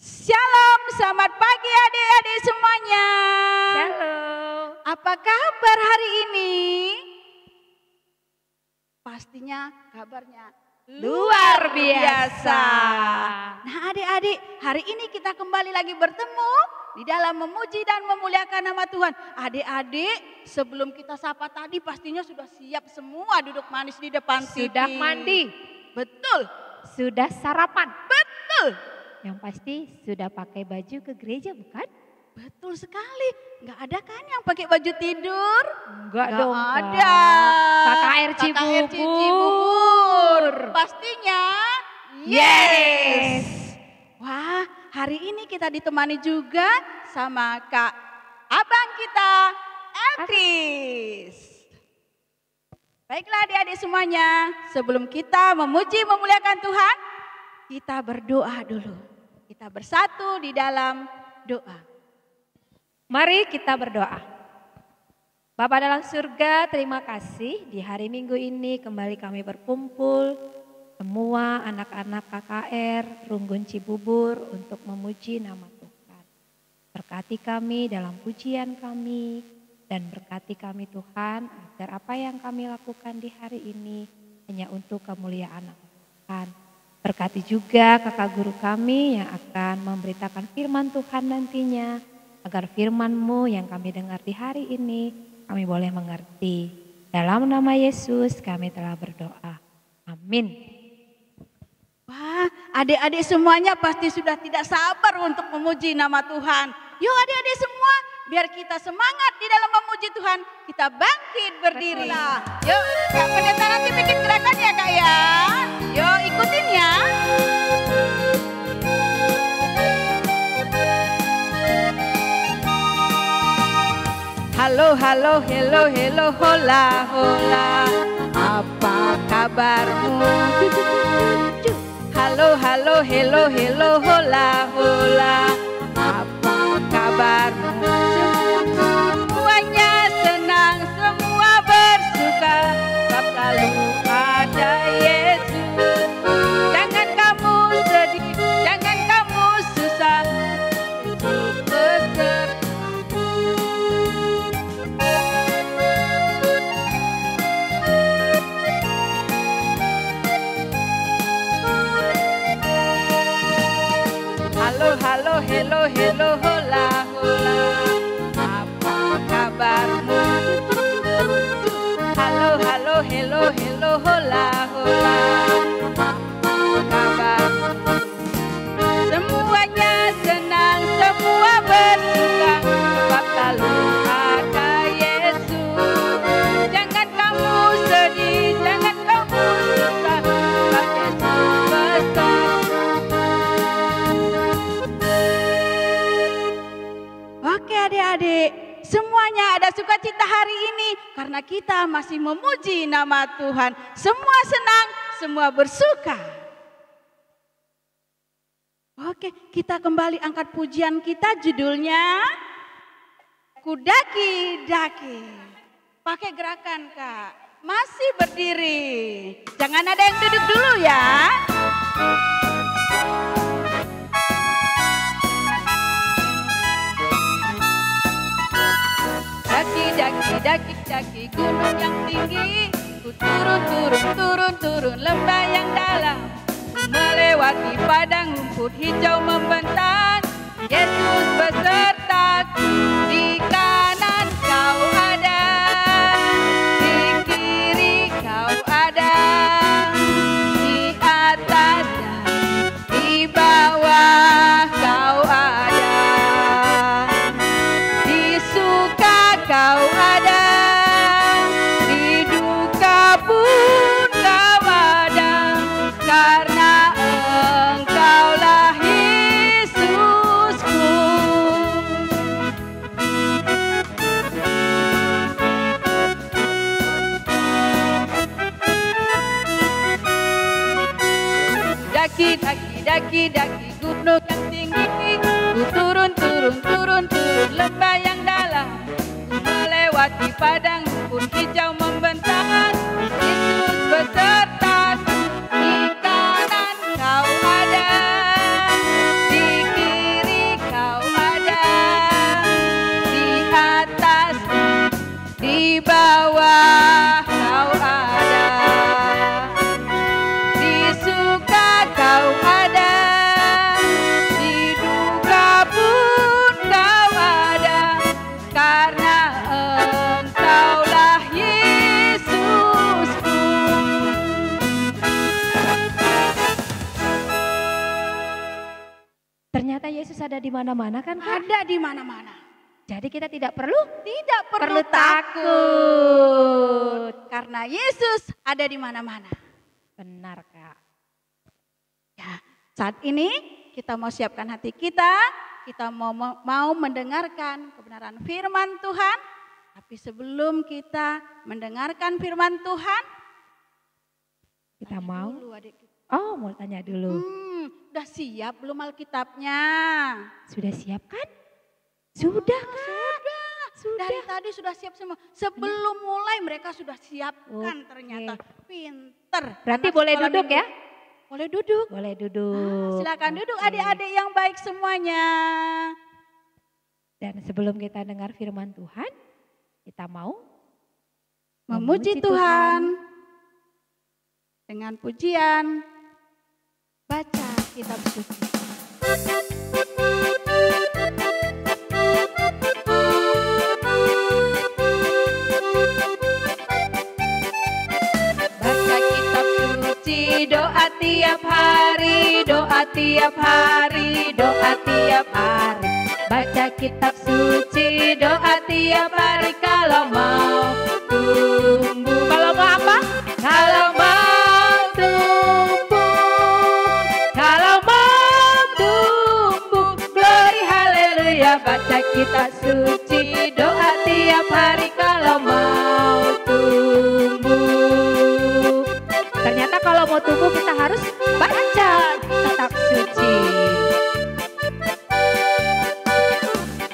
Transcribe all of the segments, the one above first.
Shalom, selamat pagi adik-adik semuanya. Shalom. Apa kabar hari ini? Pastinya kabarnya luar biasa. Nah adik-adik, hari ini kita kembali lagi bertemu di dalam memuji dan memuliakan nama Tuhan. Adik-adik, sebelum kita sapa tadi pastinya sudah siap semua duduk manis di depan TV. Sudah mandi. Betul. Sudah sarapan. Betul. Yang pasti sudah pakai baju ke gereja bukan? Betul sekali. Nggak ada kan yang pakai baju tidur? Enggak dong. Ada. KKR Cibubur. Pastinya. Yes. Wah, hari ini kita ditemani juga sama Kak Abang kita, Elkris. Baiklah adik-adik semuanya, sebelum kita memuji memuliakan Tuhan, kita berdoa dulu. Kita bersatu di dalam doa. Mari kita berdoa. Bapa dalam surga, terima kasih di hari Minggu ini kembali kami berkumpul. Semua anak-anak KKR Runggun Cibubur untuk memuji nama Tuhan. Berkati kami dalam pujian kami dan berkati kami Tuhan agar apa yang kami lakukan di hari ini hanya untuk kemuliaan nama Tuhan. Berkati juga kakak guru kami yang akan memberitakan firman Tuhan nantinya. Agar firman-Mu yang kami dengar di hari ini kami boleh mengerti. Dalam nama Yesus kami telah berdoa. Amin. Wah, adik-adik semuanya pasti sudah tidak sabar untuk memuji nama Tuhan. Yuk adik-adik semua, biar kita semangat di dalam memuji Tuhan. Kita bangkit berdiri. Yuk, Kak Pendeta nanti bikin gerakan ya Kak ya. Yuk ikutin ya. Halo, halo, hello, hello, hola, hola. Apa kabarmu? Halo, halo, hello, hello, hola, hola. Apa kabarmu? Semuanya senang, semua bersuka, sebab selalu ada Yesus. Jangan kamu sedih, jangan kamu susah, Yesus besertamu. Halo, halo, hello, hello, hola, hola. Apa kabarmu? Halo, halo, hello, hello, hola, hola. Apa kabarmu? Semuanya senang, semua bersuka, sebab selalu ada Yesus. Jangan kamu sedih, jangan kamu susah, sebab Yesus besertamu. Oke adik-adik, semuanya ada sukacita hari ini karena kita masih memuji nama Tuhan. Semua senang, semua bersuka. Oke, kita kembali angkat pujian kita, judulnya Kudaki-daki. Pakai gerakan Kak, masih berdiri. Jangan ada yang duduk dulu ya. Daki, daki, daki, daki gunung yang tinggi. Ku turun, turun, turun, turun lembah yang dalam. Melewati padang rumput hijau membentang. Yesus besertaku, di kanan kau ada, di kiri kau ada, di atas dan di bawah kau ada, di suka kau ada, di duka pun kau ada, karena Engkaulah Yesusku. Daki, daki, daki, daki gunung yang tinggi. Ku turun, turun, turun, turun lembah yang dalam. Ku melewati padang rumput hijau membentang. Yesus besertaku, di kanan kau ada, di kiri Ternyata Yesus ada di mana-mana kan Kak? Ada di mana-mana. Jadi kita tidak perlu Perlu takut. karena Yesus ada di mana-mana. Benar Kak. Ya, saat ini kita mau siapkan hati kita mau mendengarkan kebenaran firman Tuhan. Tapi sebelum kita mendengarkan firman Tuhan, Kita mau. dulu adik kita. Oh, mau tanya dulu. Udah siap belum Alkitabnya? Sudah siap kan? Sudah Kak. Sudah. Dari tadi sudah siap semua. Sebelum mulai mereka sudah siapkan Oke. ternyata. Pinter. Berarti Anak boleh sekolah duduk minggu. ya? Boleh duduk. Boleh duduk. Silakan duduk Oke. adik-adik yang baik semuanya. Dan sebelum kita dengar firman Tuhan, kita mau Memuji Tuhan dengan pujian. Baca kitab suci. Baca kitab suci, doa tiap hari, doa tiap hari, doa tiap hari. Baca kitab suci, doa tiap hari kalau mau tumbuh. Kalau mau apa? Kalau mau tumbuh, kalau mau tumbuh, glory haleluya. Baca kitab suci, doa tiap hari kalau mau tumbuh. Ternyata kalau mau tumbuh kita harus baca kitab suci.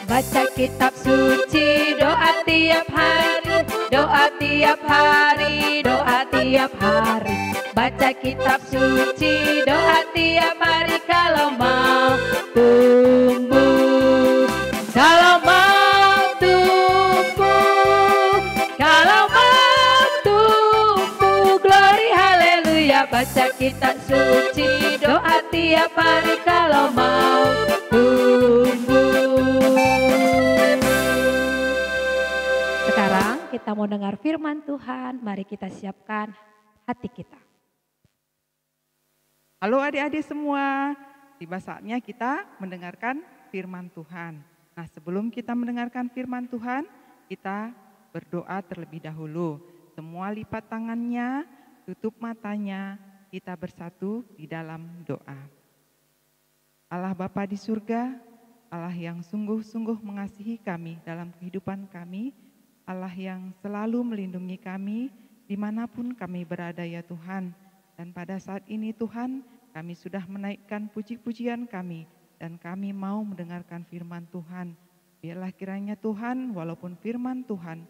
Baca kitab suci, doa tiap hari, doa tiap hari, doa tiap hari. Baca kitab suci, doa tiap hari kalau mau tumbuh. Kalau mau tumbuh, kalau mau tumbuh, glory haleluya. Baca kitab suci, doa tiap hari kalau mau tumbuh. Sekarang kita mau dengar firman Tuhan, mari kita siapkan hati kita. Halo adik-adik semua, tiba saatnya kita mendengarkan firman Tuhan. Nah, sebelum kita mendengarkan firman Tuhan, kita berdoa terlebih dahulu. Semua lipat tangannya, tutup matanya, kita bersatu di dalam doa. Allah Bapa di surga, Allah yang sungguh-sungguh mengasihi kami dalam kehidupan kami, Allah yang selalu melindungi kami dimanapun kami berada ya Tuhan. Dan pada saat ini Tuhan, kami sudah menaikkan puji-pujian kami dan kami mau mendengarkan firman Tuhan. Biarlah kiranya Tuhan, walaupun firman Tuhan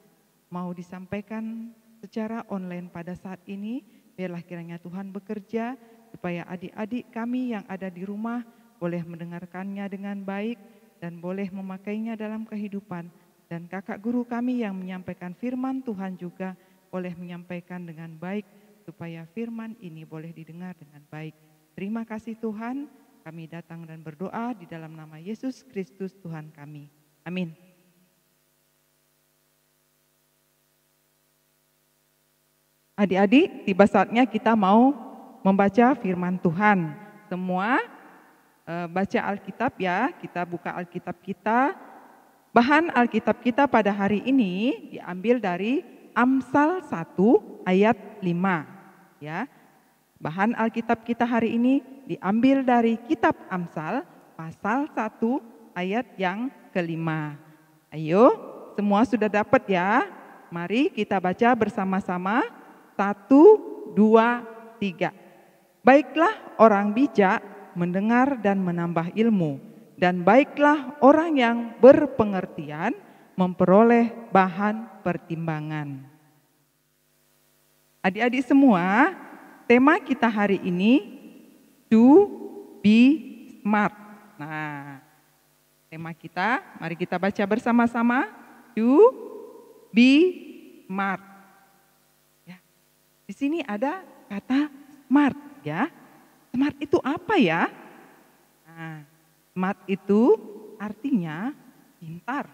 mau disampaikan secara online pada saat ini, biarlah kiranya Tuhan bekerja supaya adik-adik kami yang ada di rumah boleh mendengarkannya dengan baik dan boleh memakainya dalam kehidupan. Dan kakak guru kami yang menyampaikan firman Tuhan juga boleh menyampaikan dengan baik supaya firman ini boleh didengar dengan baik. Terima kasih Tuhan, kami datang dan berdoa di dalam nama Yesus Kristus Tuhan kami. Amin. Adik-adik, tiba saatnya kita mau membaca firman Tuhan. Semua baca Alkitab ya, kita buka Alkitab kita. Bahan Alkitab kita pada hari ini diambil dari Amsal 1 ayat 5. Ya. Bahan Alkitab kita hari ini diambil dari kitab Amsal pasal 1 ayat yang kelima. Ayo, semua sudah dapat ya? Mari kita baca bersama-sama. 1, 2, 3. Baiklah orang bijak mendengar dan menambah ilmu. Dan baiklah orang yang berpengertian memperoleh bahan pertimbangan. Adik-adik semua, tema kita hari ini do be smart. Nah, tema kita, mari kita baca bersama-sama. Do be smart. Ya. Di sini ada kata smart ya. Smart itu apa ya? Nah, smart itu artinya pintar,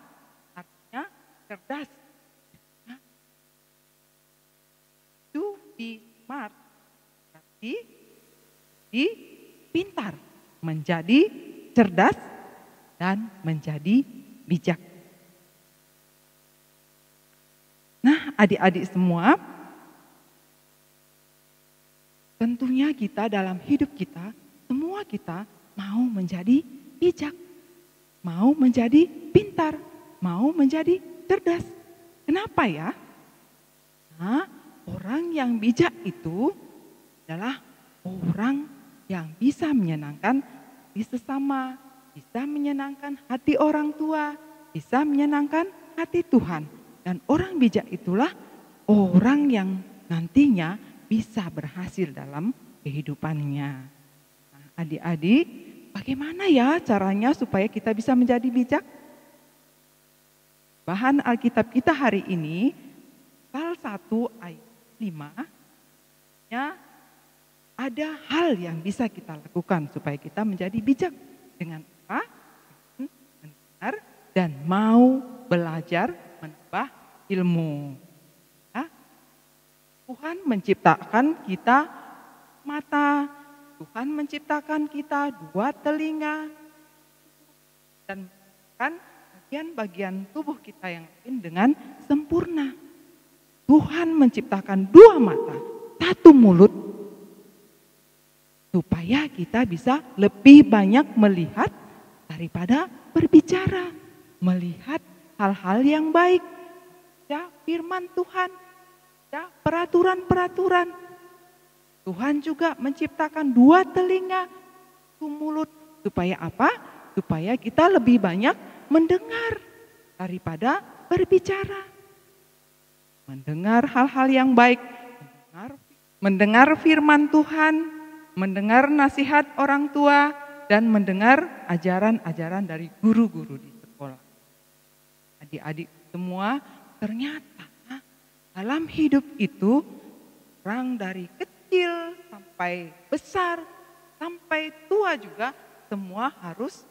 artinya cerdas. To be smart berarti pintar, menjadi cerdas, dan menjadi bijak. Nah, adik-adik semua, tentunya kita dalam hidup kita, semua kita mau menjadi bijak, mau menjadi pintar, mau menjadi cerdas. Kenapa ya? Nah, orang yang bijak itu adalah orang yang bisa menyenangkan di sesama, bisa menyenangkan hati orang tua, bisa menyenangkan hati Tuhan. Dan orang bijak itulah orang yang nantinya bisa berhasil dalam kehidupannya. Nah, adik-adik, bagaimana ya caranya supaya kita bisa menjadi bijak? Bahan Alkitab kita hari ini, Amsal 1 ayat 5, ya, ada hal yang bisa kita lakukan supaya kita menjadi bijak. Dengan apa? Mendengar dan mau belajar menambah ilmu. Ya. Tuhan menciptakan kita mata, Tuhan menciptakan kita 2 telinga, dan kan bagian-bagian tubuh kita yang lain dengan sempurna. Tuhan menciptakan 2 mata, 1 mulut, supaya kita bisa lebih banyak melihat daripada berbicara, melihat hal-hal yang baik, ya, firman Tuhan, ya, peraturan-peraturan. Tuhan juga menciptakan 2 telinga, 1 mulut, supaya apa? Supaya kita lebih banyak mendengar daripada berbicara. Mendengar hal-hal yang baik, mendengar firman Tuhan, mendengar nasihat orang tua, dan mendengar ajaran-ajaran dari guru-guru di sekolah. Adik-adik semua, ternyata dalam hidup itu orang dari kecil sampai besar, sampai tua juga semua harus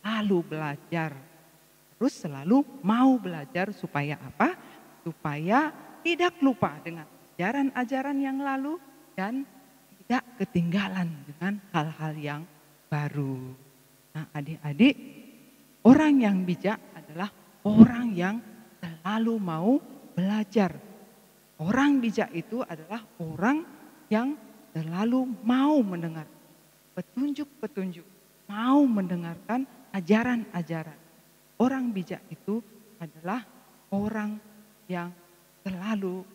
selalu belajar. Harus selalu mau belajar supaya apa? Supaya tidak lupa dengan ajaran-ajaran yang lalu dan tidak ketinggalan dengan hal-hal yang baru. Nah, adik-adik, orang yang bijak adalah orang yang selalu mau belajar. Orang bijak itu adalah orang yang selalu mau mendengar petunjuk-petunjuk, mau mendengarkan ajaran-ajaran. Orang bijak itu adalah orang yang selalu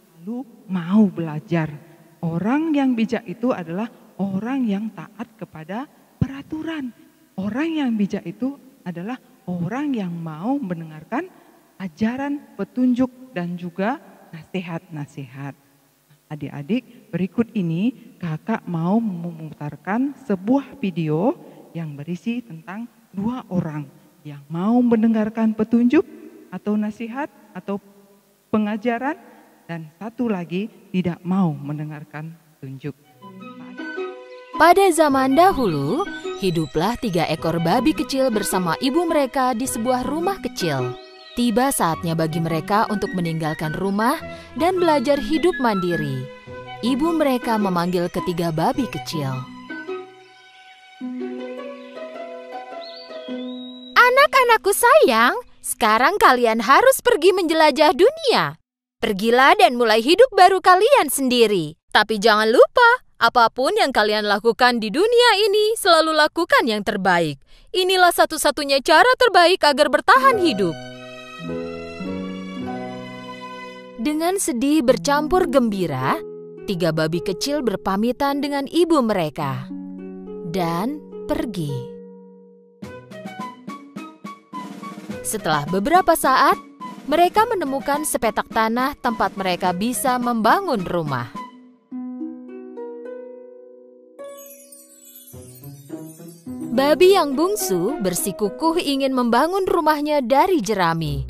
mau belajar. Orang yang bijak itu adalah orang yang taat kepada peraturan. Orang yang bijak itu adalah orang yang mau mendengarkan ajaran, petunjuk, dan juga nasihat-nasihat. Adik-adik, berikut ini kakak mau memutarkan sebuah video yang berisi tentang 2 orang yang mau mendengarkan petunjuk atau nasihat atau pengajaran, dan 1 lagi tidak mau mendengarkan petunjuk. Pada zaman dahulu, hiduplah 3 ekor babi kecil bersama ibu mereka di sebuah rumah kecil. Tiba saatnya bagi mereka untuk meninggalkan rumah dan belajar hidup mandiri. Ibu mereka memanggil ketiga babi kecil. Anak-anakku sayang, sekarang kalian harus pergi menjelajah dunia. Pergilah dan mulai hidup baru kalian sendiri. Tapi jangan lupa, apapun yang kalian lakukan di dunia ini, selalu lakukan yang terbaik. Inilah satu-satunya cara terbaik agar bertahan hidup. Dengan sedih bercampur gembira, 3 babi kecil berpamitan dengan ibu mereka dan pergi. Setelah beberapa saat, mereka menemukan sepetak tanah tempat mereka bisa membangun rumah. Babi yang bungsu bersikukuh ingin membangun rumahnya dari jerami.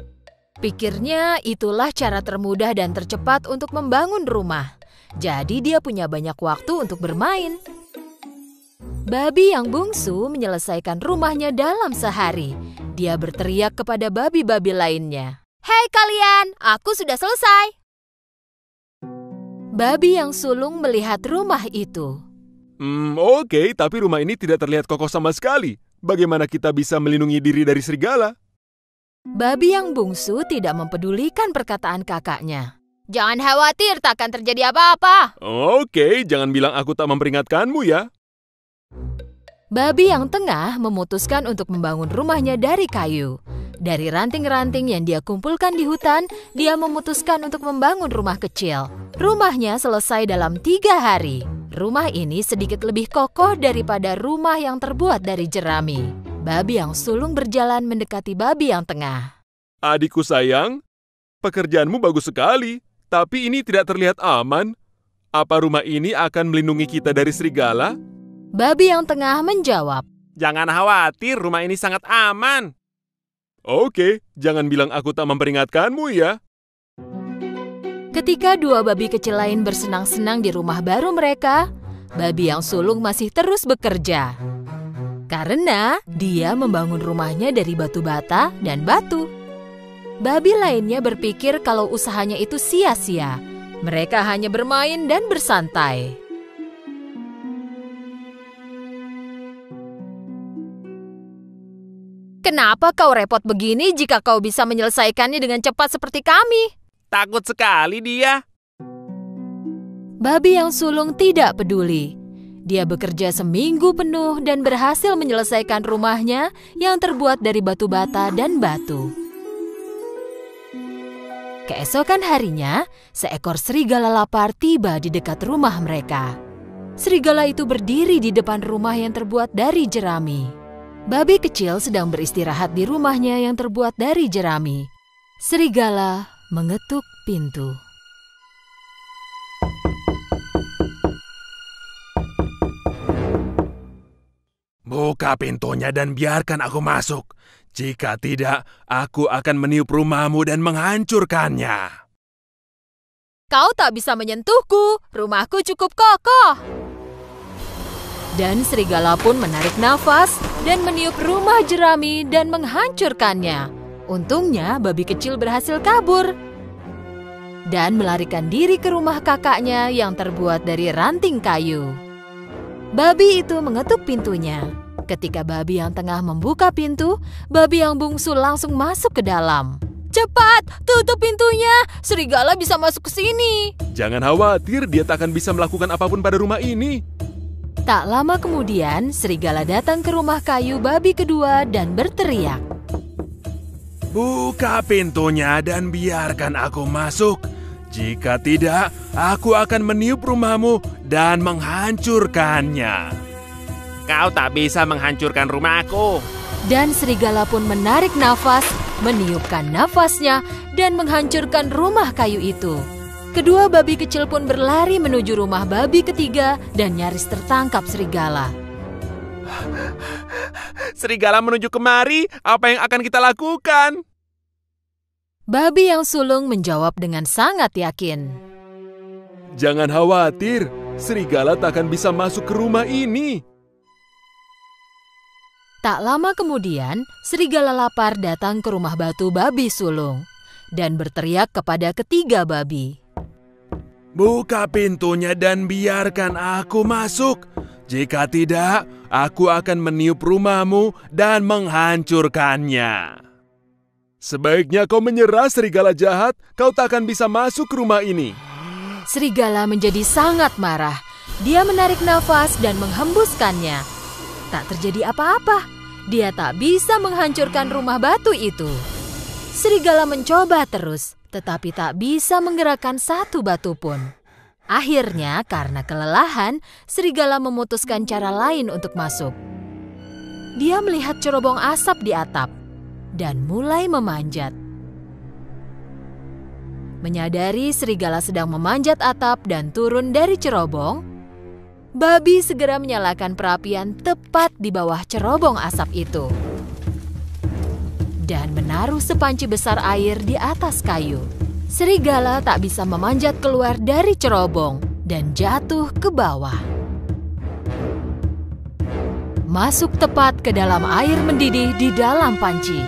Pikirnya itulah cara termudah dan tercepat untuk membangun rumah. Jadi dia punya banyak waktu untuk bermain. Babi yang bungsu menyelesaikan rumahnya dalam sehari. Dia berteriak kepada babi-babi lainnya. "Hei kalian, aku sudah selesai." Babi yang sulung melihat rumah itu. Oke, tapi rumah ini tidak terlihat kokoh sama sekali. bagaimana kita bisa melindungi diri dari serigala? Babi yang bungsu tidak mempedulikan perkataan kakaknya. Jangan khawatir, takkan terjadi apa-apa. Oke, jangan bilang aku tak memperingatkanmu ya. Babi yang tengah memutuskan untuk membangun rumahnya dari kayu. Dari ranting-ranting yang dia kumpulkan di hutan, dia memutuskan untuk membangun rumah kecil. Rumahnya selesai dalam 3 hari. Rumah ini sedikit lebih kokoh daripada rumah yang terbuat dari jerami. Babi yang sulung berjalan mendekati babi yang tengah. Adikku sayang, pekerjaanmu bagus sekali, tapi ini tidak terlihat aman. Apa rumah ini akan melindungi kita dari serigala? Babi yang tengah menjawab, Jangan khawatir, rumah ini sangat aman. Oke, jangan bilang aku tak memperingatkanmu ya. Ketika 2 babi kecil lain bersenang-senang di rumah baru mereka, babi yang sulung masih terus bekerja. Karena dia membangun rumahnya dari batu bata dan batu. Babi lainnya berpikir kalau usahanya itu sia-sia. Mereka hanya bermain dan bersantai. Kenapa kau repot begini jika kau bisa menyelesaikannya dengan cepat seperti kami? Takut sekali dia. Babi yang sulung tidak peduli. Dia bekerja seminggu penuh dan berhasil menyelesaikan rumahnya yang terbuat dari batu bata dan batu. Keesokan harinya, seekor serigala lapar tiba di dekat rumah mereka. Serigala itu berdiri di depan rumah yang terbuat dari jerami. Babi kecil sedang beristirahat di rumahnya yang terbuat dari jerami. Serigala mengetuk pintu. Buka pintunya dan biarkan aku masuk. Jika tidak, aku akan meniup rumahmu dan menghancurkannya. Kau tak bisa menyentuhku, rumahku cukup kokoh. Dan serigala pun menarik nafas dan meniup rumah jerami dan menghancurkannya. Untungnya babi kecil berhasil kabur dan melarikan diri ke rumah kakaknya yang terbuat dari ranting kayu. Babi itu mengetuk pintunya. Ketika babi yang tengah membuka pintu, babi yang bungsu langsung masuk ke dalam. Cepat, tutup pintunya. Serigala bisa masuk ke sini. Jangan khawatir, dia tak akan bisa melakukan apapun pada rumah ini. Tak lama kemudian, serigala datang ke rumah kayu babi kedua dan berteriak. Buka pintunya dan biarkan aku masuk. Jika tidak, aku akan meniup rumahmu dan menghancurkannya. Kau tak bisa menghancurkan rumahku. Dan serigala pun menarik nafas, meniupkan nafasnya, dan menghancurkan rumah kayu itu. Kedua babi kecil pun berlari menuju rumah babi ketiga dan nyaris tertangkap serigala. Serigala menuju kemari, apa yang akan kita lakukan? Babi yang sulung menjawab dengan sangat yakin. Jangan khawatir, serigala tak akan bisa masuk ke rumah ini. Tak lama kemudian, serigala lapar datang ke rumah batu babi sulung dan berteriak kepada ketiga babi. Buka pintunya dan biarkan aku masuk. Jika tidak, aku akan meniup rumahmu dan menghancurkannya. Sebaiknya kau menyerah, serigala jahat. Kau tak akan bisa masuk ke rumah ini. Serigala menjadi sangat marah. Dia menarik nafas dan menghembuskannya. Tak terjadi apa-apa. Dia tak bisa menghancurkan rumah batu itu. Serigala mencoba terus, tetapi tak bisa menggerakkan satu batu pun. Akhirnya, karena kelelahan, serigala memutuskan cara lain untuk masuk. Dia melihat cerobong asap di atap dan mulai memanjat. Menyadari serigala sedang memanjat atap dan turun dari cerobong, babi segera menyalakan perapian tepat di bawah cerobong asap itu dan menaruh sepanci besar air di atas kayu. Serigala tak bisa memanjat keluar dari cerobong dan jatuh ke bawah. Masuk tepat ke dalam air mendidih di dalam panci.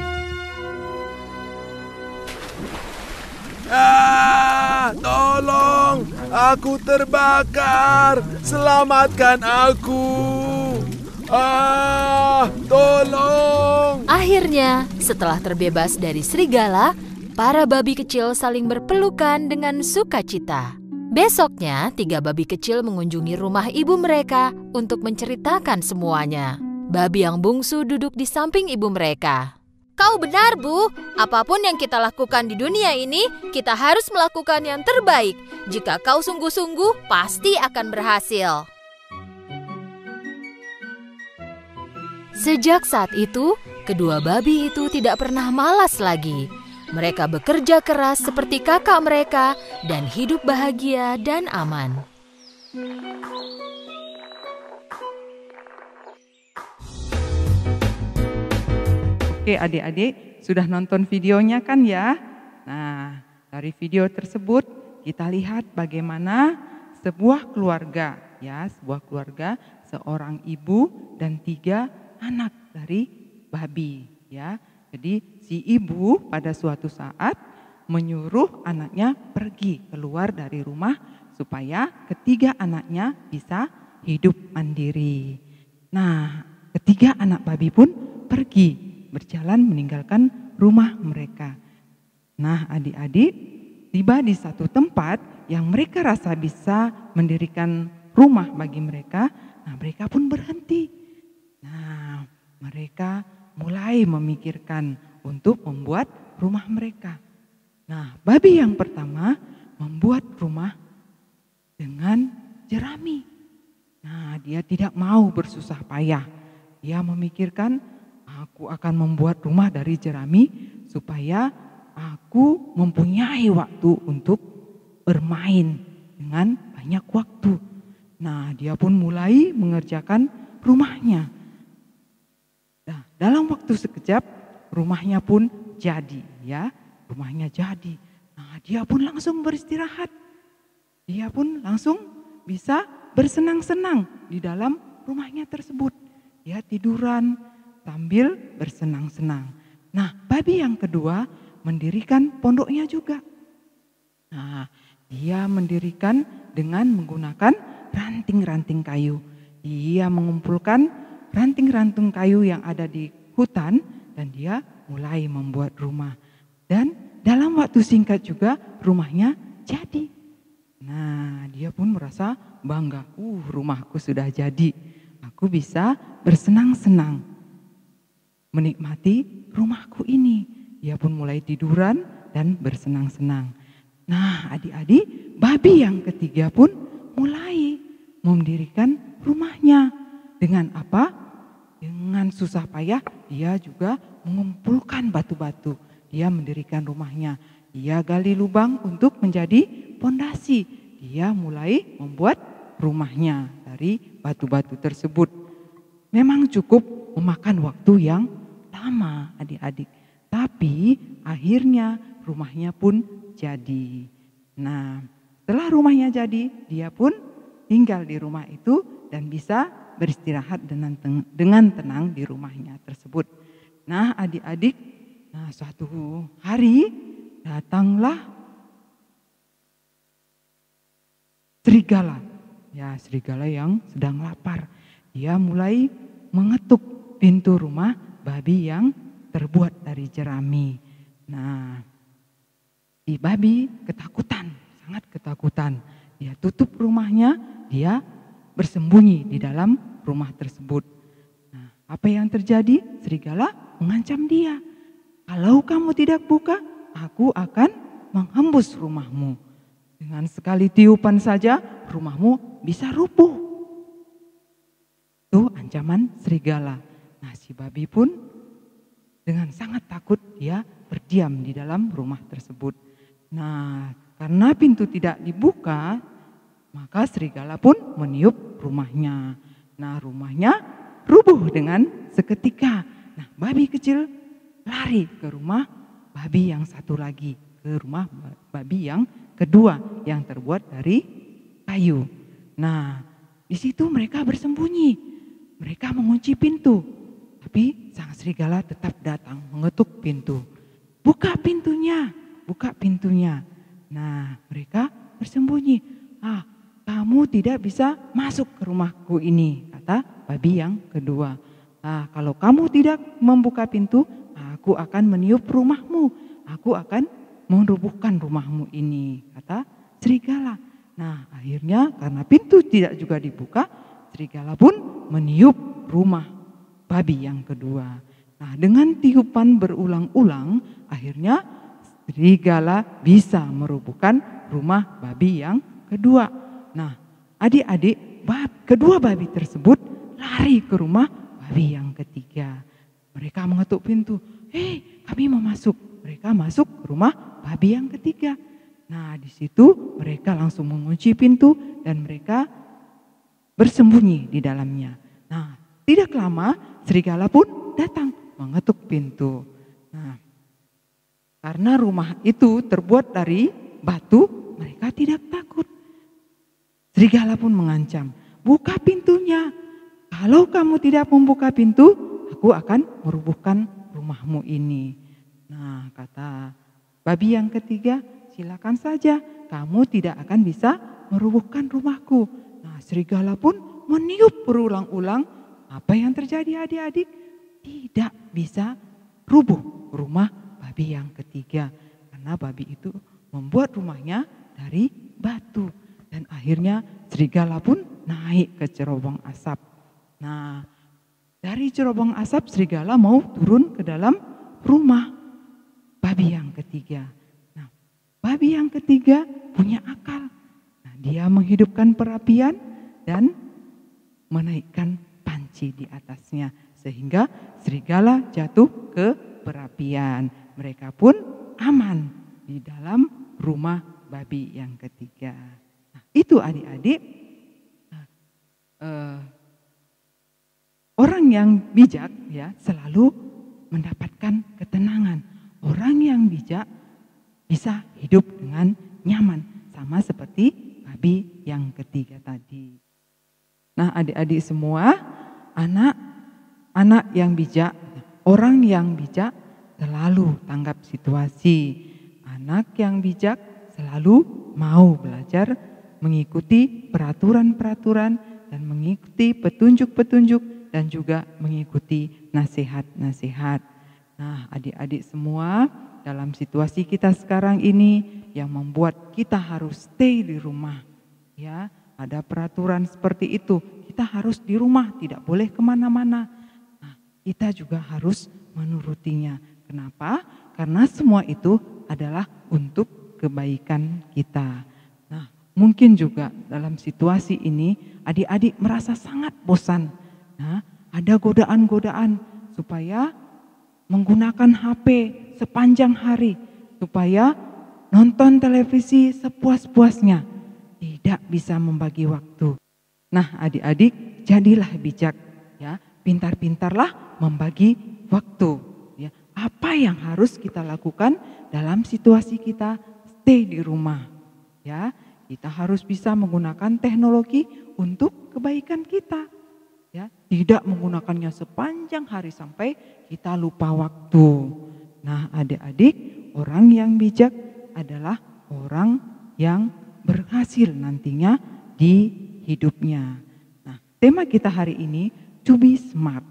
Tolong, aku terbakar. Selamatkan aku. Tolong! Akhirnya, setelah terbebas dari serigala, para babi kecil saling berpelukan dengan sukacita. Besoknya, 3 babi kecil mengunjungi rumah ibu mereka untuk menceritakan semuanya. Babi yang bungsu duduk di samping ibu mereka. Kau benar, Bu. Apapun yang kita lakukan di dunia ini, kita harus melakukan yang terbaik. Jika kau sungguh-sungguh, pasti akan berhasil. Sejak saat itu, kedua babi itu tidak pernah malas lagi. Mereka bekerja keras seperti kakak mereka dan hidup bahagia dan aman. Oke adik-adik, sudah nonton videonya kan ya? Nah, dari video tersebut kita lihat bagaimana sebuah keluarga, seorang ibu dan 3 anak dari babi, ya. Jadi si ibu pada suatu saat menyuruh anaknya pergi keluar dari rumah supaya ketiga anaknya bisa hidup mandiri. Nah, ketiga anak babi pun pergi berjalan meninggalkan rumah mereka. Nah, adik-adik tiba di satu tempat yang mereka rasa bisa mendirikan rumah bagi mereka. Nah, mereka pun berhenti. Nah, mereka mulai memikirkan untuk membuat rumah mereka. Nah, babi yang pertama membuat rumah dengan jerami. Nah, dia tidak mau bersusah payah. Dia memikirkan, aku akan membuat rumah dari jerami supaya aku mempunyai waktu untuk bermain dengan banyak waktu. Nah, dia pun mulai mengerjakan rumahnya. Nah, dalam waktu sekejap rumahnya pun jadi, ya. Rumahnya jadi. Nah, dia pun langsung beristirahat. Dia pun langsung bisa bersenang-senang di dalam rumahnya tersebut. Dia tiduran sambil bersenang-senang. Nah, babi yang kedua mendirikan pondoknya juga. Nah, dia mendirikan dengan menggunakan ranting-ranting kayu. Dia mengumpulkan ranting-ranting kayu yang ada di hutan dan dia mulai membuat rumah. Dan dalam waktu singkat juga rumahnya jadi. Nah, dia pun merasa bangga. Rumahku sudah jadi. Aku bisa bersenang-senang menikmati rumahku ini. Dia pun mulai tiduran dan bersenang-senang. Nah, adik-adik, babi yang ketiga pun mulai mendirikan rumahnya. Dengan apa? Dengan susah payah dia juga mengumpulkan batu-batu. Dia mendirikan rumahnya. Dia gali lubang untuk menjadi pondasi. Dia mulai membuat rumahnya dari batu-batu tersebut. Memang cukup memakan waktu yang lama adik-adik. Tapi akhirnya rumahnya pun jadi. Nah, setelah rumahnya jadi, dia pun tinggal di rumah itu dan bisa beristirahat dengan tenang di rumahnya tersebut. Nah, adik-adik, suatu hari datanglah serigala. Ya, serigala yang sedang lapar. Dia mulai mengetuk pintu rumah babi yang terbuat dari jerami. Nah, si babi ketakutan, sangat ketakutan. Dia tutup rumahnya, dia bersembunyi di dalam rumah tersebut. Nah, apa yang terjadi? Serigala mengancam dia. Kalau kamu tidak buka, aku akan menghembus rumahmu. Dengan sekali tiupan saja, rumahmu bisa rubuh. Itu ancaman serigala. Nah, si babi pun dengan sangat takut dia berdiam di dalam rumah tersebut. Nah, karena pintu tidak dibuka, maka serigala pun meniup rumahnya. Nah, rumahnya rubuh dengan seketika. Nah, babi kecil lari ke rumah babi yang satu lagi, ke rumah babi yang kedua yang terbuat dari kayu. Nah, di situ mereka bersembunyi. Mereka mengunci pintu. Tapi sang serigala tetap datang mengetuk pintu. Buka pintunya, buka pintunya. Nah, mereka bersembunyi. Kamu tidak bisa masuk ke rumahku ini, kata babi yang kedua. Nah, kalau kamu tidak membuka pintu, aku akan meniup rumahmu. Aku akan merubuhkan rumahmu ini, kata serigala. Nah, akhirnya karena pintu tidak juga dibuka, serigala pun meniup rumah babi yang kedua. Nah, dengan tiupan berulang-ulang, akhirnya serigala bisa merubuhkan rumah babi yang kedua. Nah, adik-adik, kedua babi tersebut lari ke rumah babi yang ketiga. Mereka mengetuk pintu. Hei, kami mau masuk. Mereka masuk ke rumah babi yang ketiga. Nah, di situ mereka langsung mengunci pintu dan mereka bersembunyi di dalamnya. Nah, tidak lama serigala pun datang mengetuk pintu. Nah, karena rumah itu terbuat dari batu, mereka tidak takut. Serigala pun mengancam, buka pintunya. Kalau kamu tidak membuka pintu, aku akan merubuhkan rumahmu ini. Nah, kata babi yang ketiga, silakan saja, kamu tidak akan bisa merubuhkan rumahku. Nah, serigala pun meniup berulang-ulang. Apa yang terjadi adik-adik? Tidak bisa rubuh rumah babi yang ketiga. Karena babi itu membuat rumahnya dari batu. Dan akhirnya serigala pun naik ke cerobong asap. Nah, dari cerobong asap serigala mau turun ke dalam rumah babi yang ketiga. Nah, babi yang ketiga punya akal. Nah, dia menghidupkan perapian dan menaikkan panci di atasnya. Sehingga serigala jatuh ke perapian. Mereka pun aman di dalam rumah babi yang ketiga. Nah, itu adik-adik, orang yang bijak ya selalu mendapatkan ketenangan. Orang yang bijak bisa hidup dengan nyaman, sama seperti babi yang ketiga tadi. Nah, adik-adik semua, anak yang bijak, orang yang bijak selalu tanggap situasi. Anak yang bijak selalu mau belajar mengikuti peraturan-peraturan dan mengikuti petunjuk-petunjuk dan juga mengikuti nasihat-nasihat. Nah, adik-adik semua, dalam situasi kita sekarang ini yang membuat kita harus stay di rumah. Ya, ada peraturan seperti itu. Kita harus di rumah, tidak boleh kemana-mana. Nah, kita juga harus menurutinya. Kenapa? Karena semua itu adalah untuk kebaikan kita. Nah, mungkin juga dalam situasi ini adik-adik merasa sangat bosan. Nah, ada godaan-godaan supaya menggunakan HP sepanjang hari, supaya nonton televisi sepuas-puasnya, tidak bisa membagi waktu. Nah, adik-adik jadilah bijak, ya, pintar-pintarlah membagi waktu. Ya, apa yang harus kita lakukan dalam situasi kita stay di rumah? Ya, kita harus bisa menggunakan teknologi untuk kebaikan kita. Ya, tidak menggunakannya sepanjang hari sampai kita lupa waktu. Nah, adik-adik, orang yang bijak adalah orang yang berhasil nantinya di hidupnya. Nah, tema kita hari ini, to be smart,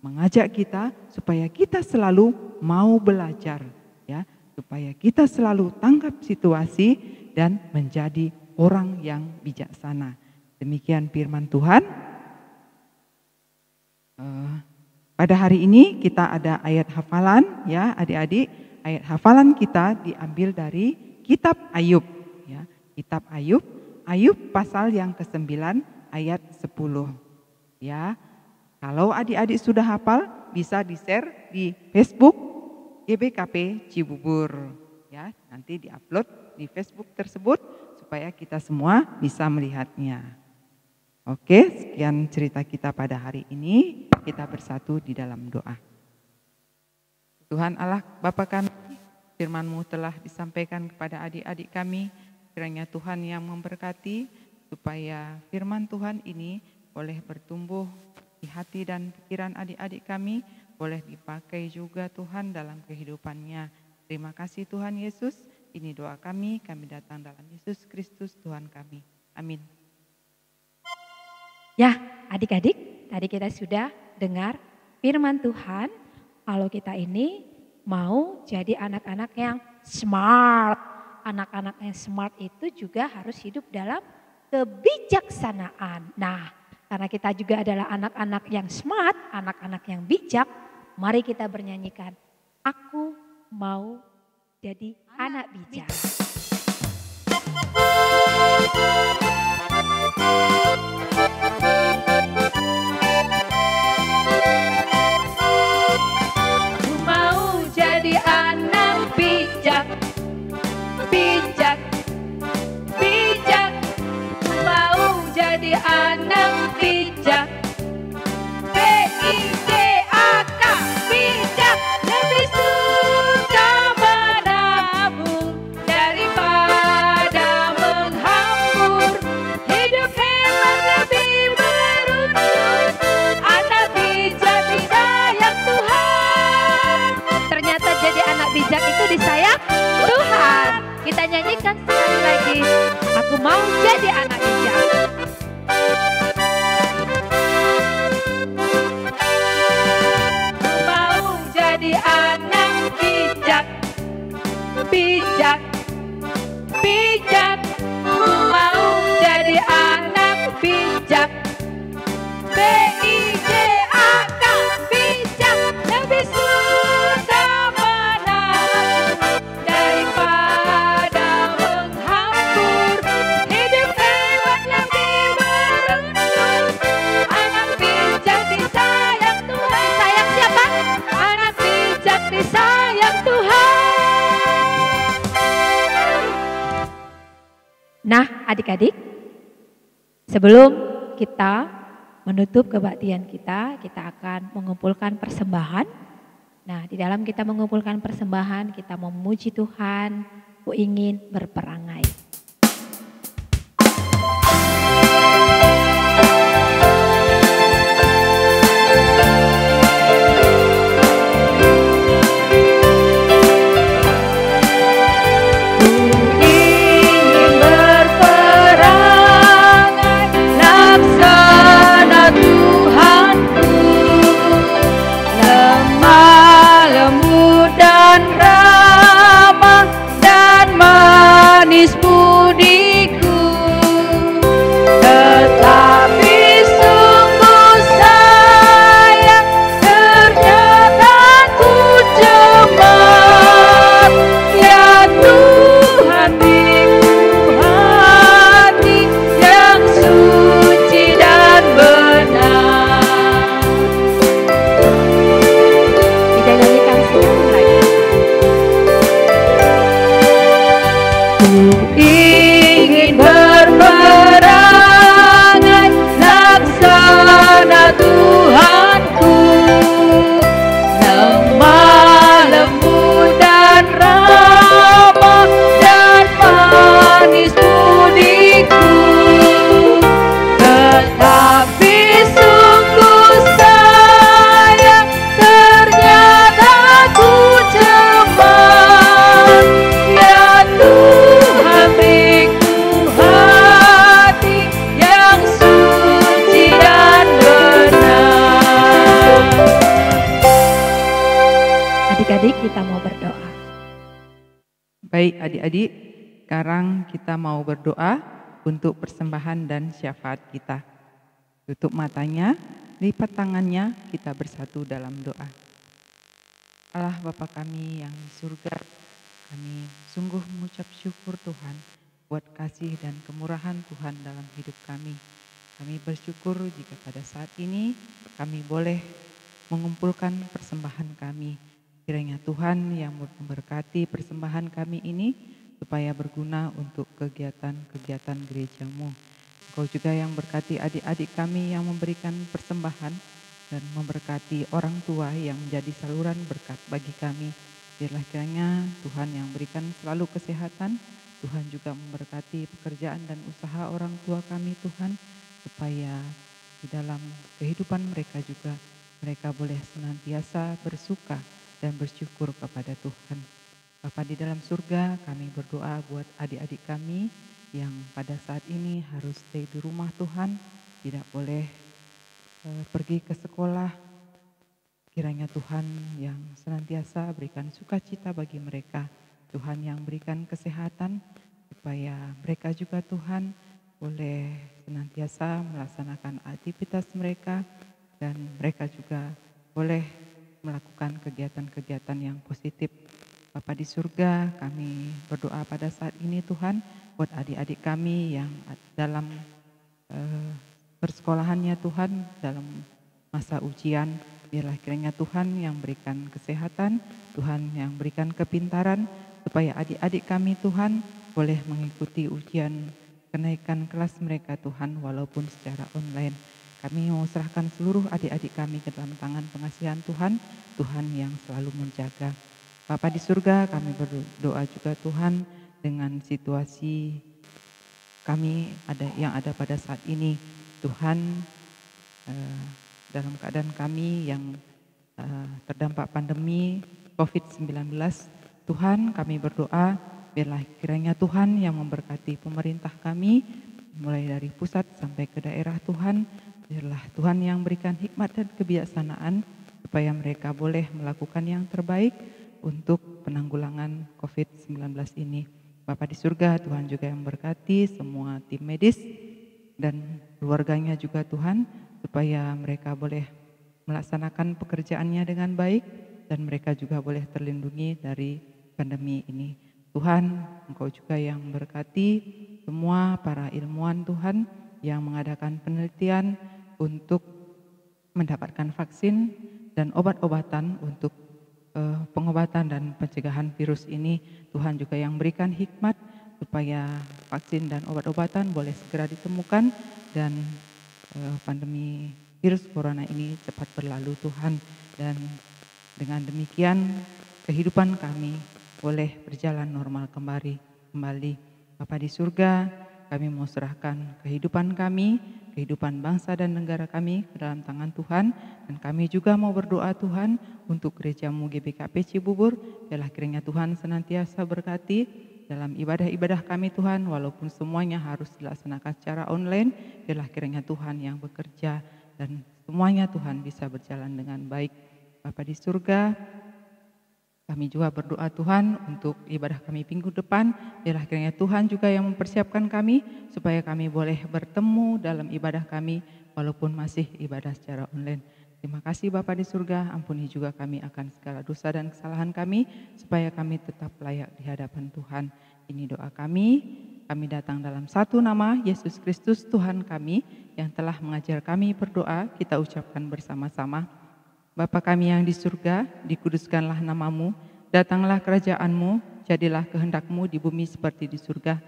mengajak kita supaya kita selalu mau belajar, ya, supaya kita selalu tanggap situasi dan menjadi orang yang bijaksana. Demikian firman Tuhan. Pada hari ini kita ada ayat hafalan, ya adik-adik. Ayat hafalan kita diambil dari kitab Ayub, ya. Kitab Ayub, Ayub pasal yang ke-9 ayat 10. Ya. Kalau adik-adik sudah hafal, bisa di-share di Facebook GBKP Cibubur, ya. Nanti di-upload di Facebook tersebut supaya kita semua bisa melihatnya. Oke, sekian cerita kita pada hari ini. Kita bersatu di dalam doa. Tuhan Allah Bapa kami, firman-Mu telah disampaikan kepada adik-adik kami. Kiranya Tuhan yang memberkati supaya firman Tuhan ini boleh bertumbuh di hati dan pikiran adik-adik kami, boleh dipakai juga Tuhan dalam kehidupannya. Terima kasih Tuhan Yesus. Ini doa kami datang dalam Yesus Kristus Tuhan kami. Amin. Ya, adik-adik, tadi kita sudah dengar firman Tuhan. Kalau kita ini mau jadi anak-anak yang smart. Anak-anak yang smart itu juga harus hidup dalam kebijaksanaan. Nah, karena kita juga adalah anak-anak yang smart, anak-anak yang bijak, mari kita bernyanyikan, aku mau jadi anak bijak. Aku mau jadi anak bijak, bijak, bijak. Aku mau jadi anak bijak. B-I-J-A-K, bijak. Lebih suka menabung daripada menghambur. Hidup hemat lebih beruntung. Anak bijak disayang Tuhan. Ternyata jadi anak bijak itu disayang Tuhan. Kita nyanyikan sekali lagi, aku mau jadi anak bijak. Mau jadi anak bijak, bijak, bijak. Mau jadi anak bijak. B-I-J-A-K, bijak. Lebih suka menabung daripada menghambur. Hidup hemat lebih beruntung. Anak bijak disayang Tuhan. Disayang siapa? Anak bijak disayang Tuhan. Nah, adik-adik, sebelum kita menutup kebaktian kita akan mengumpulkan persembahan. Nah, di dalam kita mengumpulkan persembahan, kita memuji Tuhan, ku ingin berperangai. Ingin berperangai, laksana Tuhanku. Lemah, lembut dan ramah dan manis budiku. Tetapi sungguh sayang, ternyata ku cemar. Ya Tuhan, biku hati yang suci dan benar. Kita nyanyikan sekali lagi. Ingin berperangai, laksana Tuhanku. Lemah, lembut dan ramah dan manis budiku. Tetapi sungguh sayang, ternyata ku cemar. Ya Tuhan, beriku hati yang suci dan benar. Adik-adik, kita mau berdoa. Baik adik-adik, sekarang kita mau berdoa untuk persembahan dan syafaat kita. Tutup matanya, lipat tangannya, kita bersatu dalam doa. Allah Bapa kami yang di surga, kami sungguh mengucap syukur Tuhan buat kasih dan kemurahan Tuhan dalam hidup kami. Kami bersyukur jika pada saat ini kami boleh mengumpulkan persembahan kami. Kiranya Tuhan yang memberkati persembahan kami ini supaya berguna untuk kegiatan-kegiatan gerejamu. Engkau juga yang berkati adik-adik kami yang memberikan persembahan dan memberkati orang tua yang menjadi saluran berkat bagi kami. Biarlah kiranya Tuhan yang berikan selalu kesehatan, Tuhan juga memberkati pekerjaan dan usaha orang tua kami Tuhan, supaya di dalam kehidupan mereka juga mereka boleh senantiasa bersuka dan bersyukur kepada Tuhan. Bapa di dalam surga, kami berdoa buat adik-adik kami yang pada saat ini harus stay di rumah Tuhan, tidak boleh pergi ke sekolah, kiranya Tuhan yang senantiasa berikan sukacita bagi mereka. Tuhan yang berikan kesehatan supaya mereka juga Tuhan boleh senantiasa melaksanakan aktivitas mereka dan mereka juga boleh melakukan kegiatan-kegiatan yang positif. Bapa di surga, kami berdoa pada saat ini Tuhan buat adik-adik kami yang dalam persekolahannya Tuhan dalam masa ujian. Biarlah kiranya Tuhan yang berikan kesehatan, Tuhan yang berikan kepintaran, supaya adik-adik kami Tuhan boleh mengikuti ujian kenaikan kelas mereka Tuhan walaupun secara online. Kami mau serahkan seluruh adik-adik kami ke dalam tangan pengasihan Tuhan, Tuhan yang selalu menjaga. Bapa di surga, kami berdoa juga Tuhan dengan situasi kami yang ada pada saat ini. Tuhan, dalam keadaan kami yang terdampak pandemi COVID-19, Tuhan kami berdoa, biarlah kiranya Tuhan yang memberkati pemerintah kami, mulai dari pusat sampai ke daerah Tuhan, biarlah Tuhan yang berikan hikmat dan kebijaksanaan, supaya mereka boleh melakukan yang terbaik untuk penanggulangan COVID-19 ini. Bapa di surga, Tuhan juga yang berkati semua tim medis dan keluarganya juga Tuhan, supaya mereka boleh melaksanakan pekerjaannya dengan baik dan mereka juga boleh terlindungi dari pandemi ini. Tuhan, Engkau juga yang berkati semua para ilmuwan Tuhan yang mengadakan penelitian untuk mendapatkan vaksin dan obat-obatan untuk pengobatan dan pencegahan virus ini. Tuhan juga yang berikan hikmat supaya vaksin dan obat-obatan boleh segera ditemukan dan pandemi virus corona ini cepat berlalu Tuhan. Dan dengan demikian kehidupan kami boleh berjalan normal kembali. Bapa di surga, kami mau serahkan kehidupan kami, kehidupan bangsa dan negara kami ke dalam tangan Tuhan. Dan kami juga mau berdoa Tuhan untuk gerejamu GBKP Cibubur. Biarlah kiranya Tuhan senantiasa berkati dalam ibadah-ibadah kami Tuhan, walaupun semuanya harus dilaksanakan secara online. Biarlah kiranya Tuhan yang bekerja dan semuanya Tuhan bisa berjalan dengan baik. Bapa di surga, kami juga berdoa Tuhan untuk ibadah kami minggu depan. Biarlah kiranya Tuhan juga yang mempersiapkan kami supaya kami boleh bertemu dalam ibadah kami walaupun masih ibadah secara online. Terima kasih Bapa di surga, ampuni juga kami akan segala dosa dan kesalahan kami supaya kami tetap layak di hadapan Tuhan. Ini doa kami datang dalam satu nama Yesus Kristus Tuhan kami yang telah mengajar kami berdoa. Kita ucapkan bersama-sama. Bapa kami yang di surga, dikuduskanlah namamu, datanglah kerajaanmu, jadilah kehendakmu di bumi seperti di surga.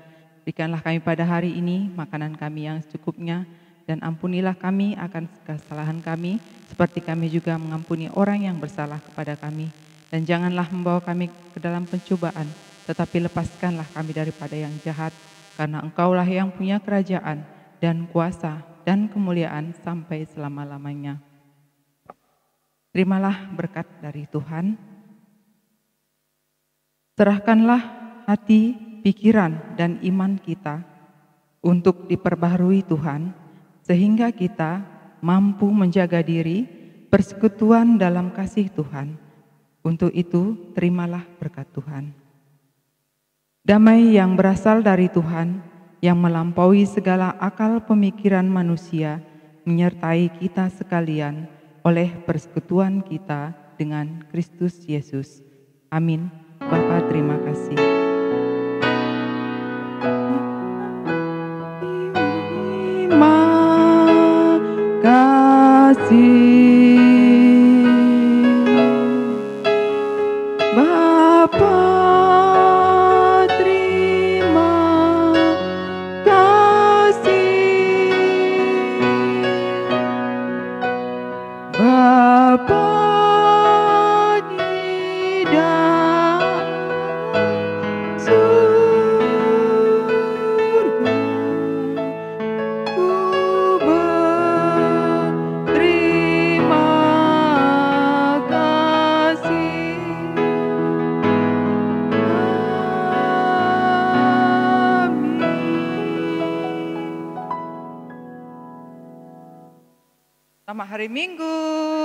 Berikanlah kami pada hari ini makanan kami yang secukupnya, dan ampunilah kami akan kesalahan kami, seperti kami juga mengampuni orang yang bersalah kepada kami. Dan janganlah membawa kami ke dalam pencobaan, tetapi lepaskanlah kami daripada yang jahat, karena Engkaulah yang punya kerajaan dan kuasa dan kemuliaan sampai selama-lamanya. Terimalah berkat dari Tuhan. Serahkanlah hati, pikiran, dan iman kita untuk diperbaharui Tuhan, sehingga kita mampu menjaga diri, persekutuan dalam kasih Tuhan. Untuk itu, terimalah berkat Tuhan. Damai yang berasal dari Tuhan, yang melampaui segala akal pemikiran manusia, menyertai kita sekalian, oleh persekutuan kita dengan Kristus Yesus. Amin. Bapa, terima kasih. Terima kasih. Bapa, terima kasih. Bapa di dalam surga, ku berterima kasih. Selamat hari Minggu.